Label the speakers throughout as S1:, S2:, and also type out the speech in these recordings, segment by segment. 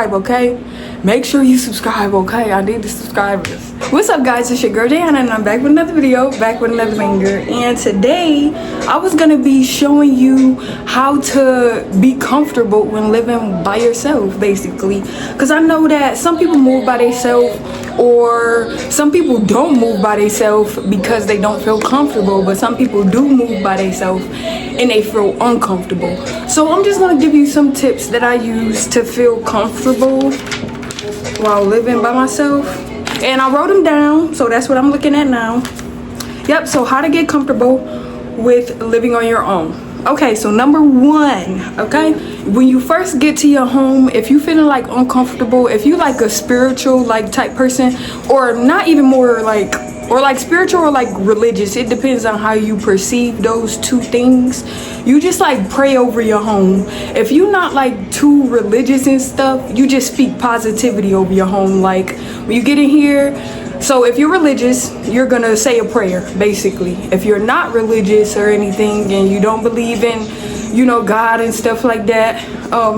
S1: subscribe, okay? Make sure you subscribe, okay? I need the subscribers. What's up, guys? It's your girl Jayana, and I'm back with another video, back with another banger. And today I was gonna be showing you how to be comfortable when living by yourself, basically, because I know that some people move by themselves, or some people don't move by themselves because they don't feel comfortable, but some people do move by themselves and they feel uncomfortable. So I'm just gonna give you some tips that I use to feel comfortable while living by myself, and I wrote them down, so that's what I'm looking at now. Yep, so how to get comfortable with living on your own. Okay, so number one, okay, when you first get to your home, if you feeling like uncomfortable, if you like a spiritual like type person, or not even more like, or like spiritual or like religious, it depends on how you perceive those two things, you just like pray over your home. If you're not like too religious and stuff, you just speak positivity over your home. Like when you get in here, so if you're religious, you're gonna say a prayer, basically. If you're not religious or anything and you don't believe in, you know, God and stuff like that,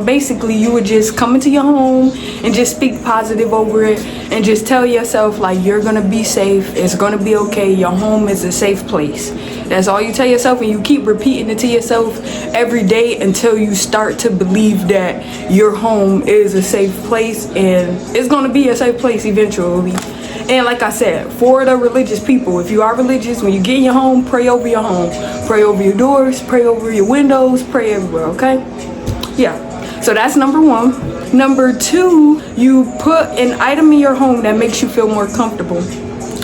S1: basically you would just come into your home and just speak positive over it and just tell yourself like you're gonna be safe, it's gonna be okay, your home is a safe place. That's all you tell yourself, and you keep repeating it to yourself every day until you start to believe that your home is a safe place, and it's gonna be a safe place eventually. And like I said, for the religious people, if you are religious, when you get in your home, pray over your home. Pray over your doors, pray over your windows, pray everywhere, okay? Yeah, so that's number one. Number two, you put an item in your home that makes you feel more comfortable.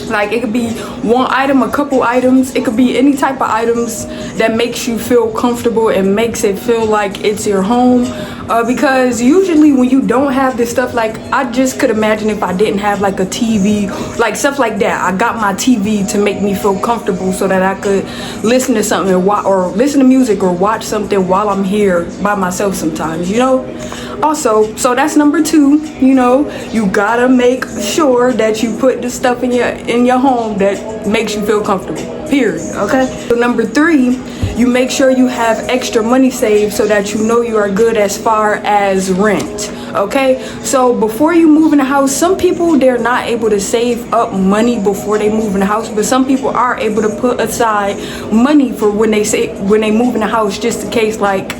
S1: Like it could be one item, a couple items, it could be any type of items that makes you feel comfortable and makes it feel like it's your home. Because usually when you don't have this stuff, like I just could imagine if I didn't have like a TV, like stuff like that. I got my TV to make me feel comfortable so that I could listen to something or listen to music or watch something while I'm here by myself sometimes, you know? Also, so that's number two, you know, you gotta make sure that you put the stuff in your home that makes you feel comfortable, period, okay? So number three, you make sure you have extra money saved so that you know you are good as far as rent, okay? So before you move in the house, some people, they're not able to save up money before they move in the house, but some people are able to put aside money for when they move in the house, just in case like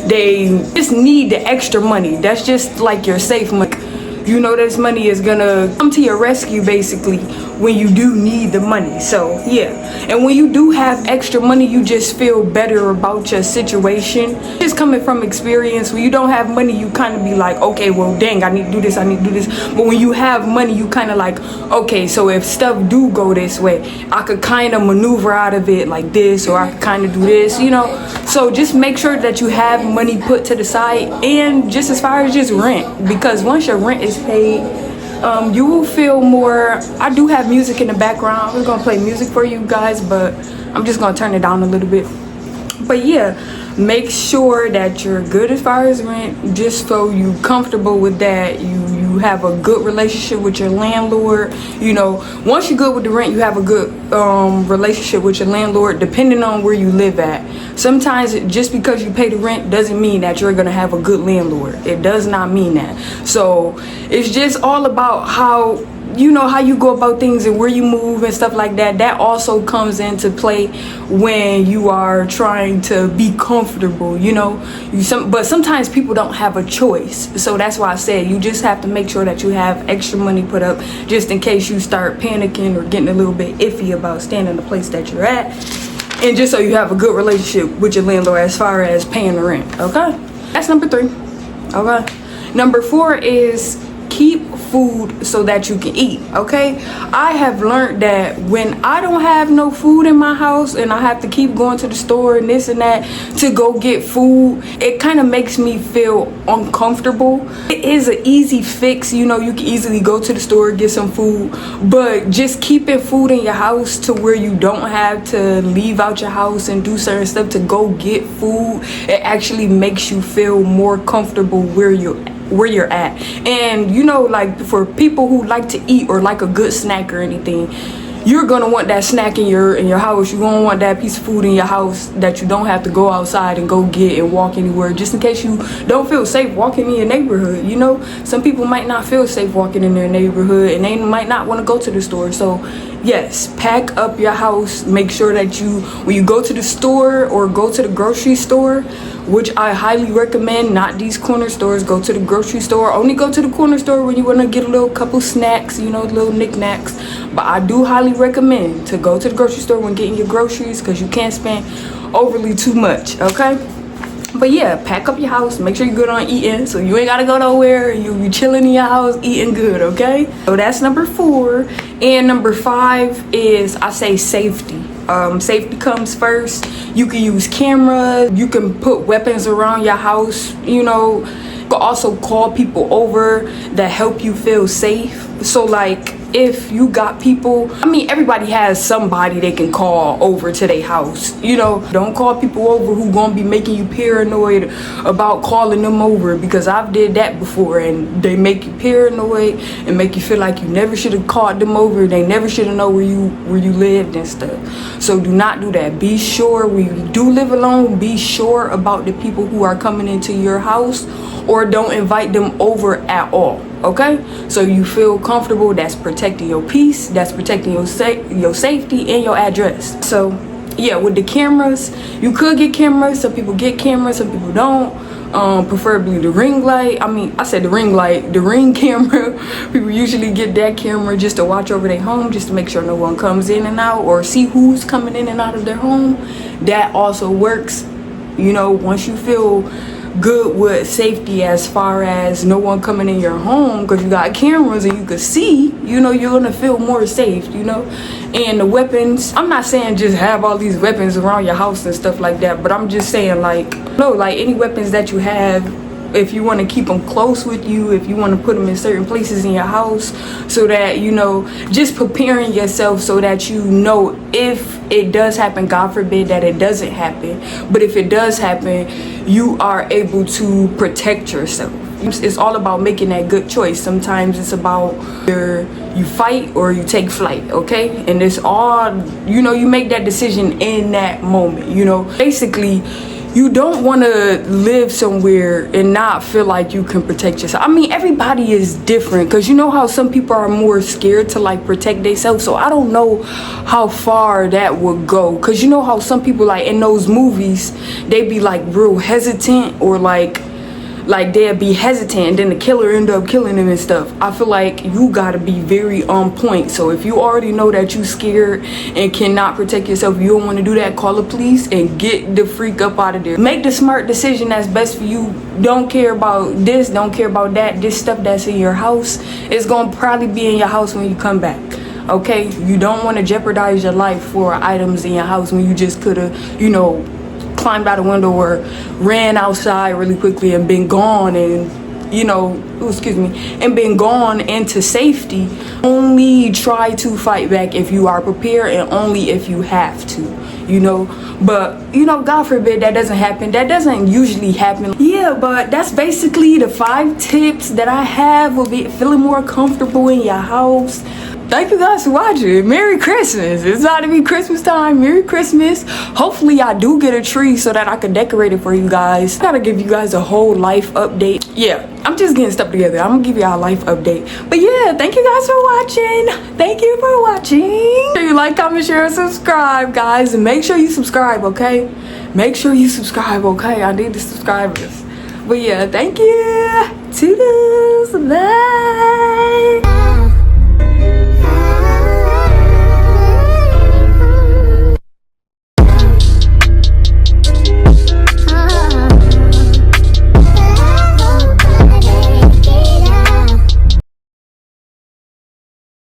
S1: they just need the extra money. That's just like your safe money. You know this money is gonna come to your rescue basically when you do need the money. So yeah, and when you do have extra money, you just feel better about your situation. Just coming from experience, when you don't have money, you kind of be like, okay, well dang, I need to do this, I need to do this. But when you have money, you kind of like, okay, so if stuff do go this way, I could kind of maneuver out of it like this, or I could kind of do this, you know. So just make sure that you have money put to the side. And just as far as just rent, because once your rent is paid, you will feel more. I do have music in the background. We're gonna play music for you guys, but I'm just gonna turn it down a little bit. But yeah, make sure that you're good as far as rent, just so you comfortable with that. You have a good relationship with your landlord. You know, once you're good with the rent, you have a good relationship with your landlord, depending on where you live at. Sometimes just because you pay the rent doesn't mean that you're gonna have a good landlord. It does not mean that. So it's just all about how, you know, how you go about things and where you move and stuff like that. That also comes into play when you are trying to be comfortable, you know. But sometimes people don't have a choice. So that's why I said you just have to make sure that you have extra money put up just in case you start panicking or getting a little bit iffy about staying in the place that you're at. And just so you have a good relationship with your landlord as far as paying the rent, okay? That's number three, okay? Number four is keep food so that you can eat, okay? I have learned that when I don't have no food in my house and I have to keep going to the store and this and that to go get food, it kind of makes me feel uncomfortable. It is an easy fix, you know, you can easily go to the store, get some food, but just keeping food in your house to where you don't have to leave out your house and do certain stuff to go get food, it actually makes you feel more comfortable where you're at. And you know, like for people who like to eat or like a good snack or anything, you're gonna want that snack in your house. You're gonna want that piece of food in your house that you don't have to go outside and go get and walk anywhere, just in case you don't feel safe walking in your neighborhood. You know, some people might not feel safe walking in their neighborhood, and they might not want to go to the store. So yes, pack up your house. Make sure that when you go to the store or go to the grocery store, which I highly recommend, not these corner stores, go to the grocery store. Only go to the corner store when you want to get a little couple snacks, you know, little knickknacks. But I do highly recommend to go to the grocery store when getting your groceries, because you can't spend overly too much, okay? But yeah, pack up your house. Make sure you're good on eating, so you ain't gotta go nowhere. You'll be chilling in your house eating good, okay? So that's number 4. And number 5 is, I say, safety. Safety comes first. You can use cameras. You can put weapons around your house. You know, you can also call people over that help you feel safe. So like, if you got people, I mean, everybody has somebody they can call over to their house. You know, don't call people over who gonna be making you paranoid about calling them over, because I've did that before, and they make you paranoid and make you feel like you never should have called them over. They never should have known where you lived and stuff. So do not do that. Be sure, when you do live alone, be sure about the people who are coming into your house, or don't invite them over at all. Okay, so you feel comfortable. That's protecting your peace, that's protecting your safety and your address. So yeah, with the cameras, you could get cameras. Some people get cameras, some people don't. Preferably the ring light. I mean, I said the ring light, the ring camera. People usually get that camera just to watch over their home, just to make sure no one comes in and out, or see who's coming in and out of their home. That also works. You know, once you feel good with safety, as far as no one coming in your home, because you got cameras and you can see, you know, you're gonna feel more safe, you know. And the weapons, I'm not saying just have all these weapons around your house and stuff like that, but I'm just saying, like, no, like any weapons that you have, if you want to keep them close with you, if you want to put them in certain places in your house, so that, you know, just preparing yourself so that, you know, if it does happen, God forbid that it doesn't happen, but if it does happen, you are able to protect yourself. It's all about making that good choice. Sometimes it's about either you fight or you take flight, okay? And it's all, you know, you make that decision in that moment, you know. Basically, you don't want to live somewhere and not feel like you can protect yourself. I mean, everybody is different, because you know how some people are more scared to like protect themselves. So I don't know how far that would go, because you know how some people, like in those movies, they be like real hesitant, or like they'll be hesitant and then the killer end up killing them and stuff. I feel like you gotta be very on point. So if you already know that you scared and cannot protect yourself, you don't want to do that, call the police and get the freak up out of there. Make the smart decision that's best for you. Don't care about this, don't care about that. This stuff that's in your house is gonna probably be in your house when you come back. Okay, you don't want to jeopardize your life for items in your house when you just could have, you know, climbed out a window or ran outside really quickly and been gone, and, you know, and been gone into safety. Only try to fight back if you are prepared, and only if you have to, you know. But, you know, God forbid that doesn't happen. That doesn't usually happen. Yeah, but that's basically the 5 tips that I have of feeling more comfortable in your house. Thank you guys for watching. Merry Christmas. It's about to be Christmas time. Merry Christmas. Hopefully I do get a tree so that I can decorate it for you guys. I gotta give you guys a whole life update. Yeah, I'm just getting stuff together. I'm gonna give y'all a life update. But yeah, thank you guys for watching. Thank you for watching. Make sure you like, comment, share, and subscribe, guys. And make sure you subscribe, okay? Make sure you subscribe, okay? I need the subscribers. But yeah, thank you. Toodles. Bye.